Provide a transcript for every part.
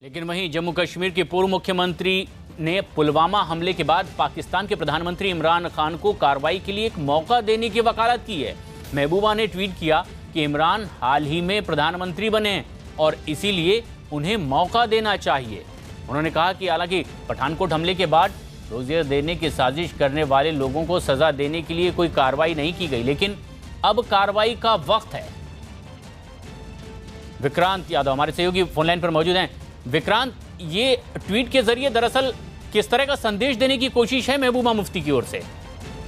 लेकिन वहीं जम्मू कश्मीर के पूर्व मुख्यमंत्री ने पुलवामा हमले के बाद पाकिस्तान के प्रधानमंत्री इमरान खान को कार्रवाई के लिए एक मौका देने की वकालत की है। महबूबा ने ट्वीट किया कि इमरान हाल ही में प्रधानमंत्री बने और इसीलिए उन्हें मौका देना चाहिए। उन्होंने कहा कि हालांकि पठानकोट हमले के बाद रोज़िया देने की साजिश करने वाले लोगों को सजा देने के लिए कोई कार्रवाई नहीं की गई, लेकिन अब कार्रवाई का वक्त है। विक्रांत यादव हमारे सहयोगी फोनलाइन पर मौजूद हैं। विक्रांत, ये ट्वीट के जरिए दरअसल किस तरह का संदेश देने की कोशिश है महबूबा मुफ्ती की ओर से?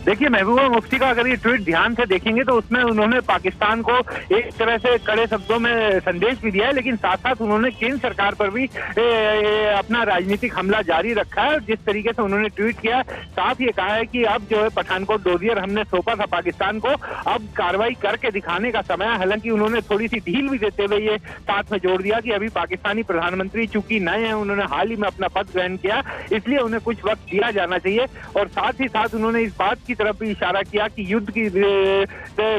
देखिए, महबूबा मुफ्ती का अगर ये ट्वीट ध्यान से देखेंगे तो उसमें उन्होंने पाकिस्तान को एक तरह से कड़े शब्दों में संदेश भी दिया है, लेकिन साथ साथ उन्होंने केंद्र सरकार पर भी अपना राजनीतिक हमला जारी रखा है। जिस तरीके से उन्होंने ट्वीट किया, साफ ये कहा है कि अब जो है पठानकोट डोजियर हमने सौंपा था पाकिस्तान को, अब कार्रवाई करके दिखाने का समय है। हालांकि उन्होंने थोड़ी सी ढील भी देते हुए ये साथ में जोड़ दिया कि अभी पाकिस्तानी प्रधानमंत्री चूंकि नए हैं, उन्होंने हाल ही में अपना पद ग्रहण किया, इसलिए उन्हें कुछ वक्त दिया जाना चाहिए। और साथ ही साथ उन्होंने इस बात की तरफ भी इशारा किया कि युद्ध की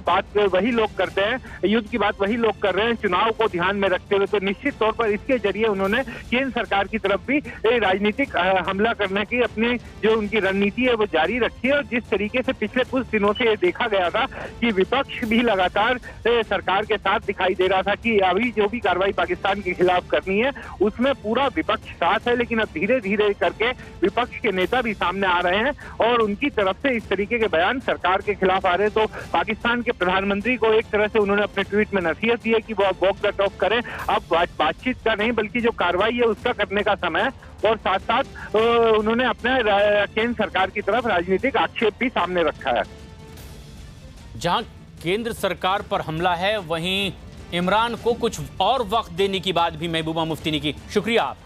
बात वही लोग करते हैं, युद्ध की बात वही लोग कर रहे हैं चुनाव को ध्यान में रखते हुए। तो निश्चित तौर पर इसके जरिए उन्होंने केंद्र सरकार की तरफ भी राजनीतिक हमला करने की अपनी जो उनकी रणनीति है वो जारी रखी है। और जिस तरीके से पिछले कुछ दिनों से ये देखा गया था कि विपक्ष भी लगातार सरकार के साथ दिखाई दे रहा था कि अभी जो भी कार्रवाई पाकिस्तान के खिलाफ करनी है उसमें पूरा विपक्ष साथ है, लेकिन अब धीरे धीरे करके विपक्ष के नेता भी सामने आ रहे हैं और उनकी तरफ से इस तरीके के बयान सरकार के खिलाफ आ रहे हैं। तो पाकिस्तान के प्रधानमंत्री को एक तरह से उन्होंने अपने ट्वीट में नसीहत दी है कि वो वॉक द टॉक करें, अब बातचीत का नहीं बल्कि जो कार्रवाई है उसका करने का समय है। और साथ साथ उन्होंने अपने केंद्र सरकार की तरफ राजनीतिक आक्षेप भी सामने रखा है। जहां केंद्र सरकार पर हमला है, वहीं इमरान को कुछ और वक्त देने की बात भी महबूबा मुफ्ती ने की। शुक्रिया आप।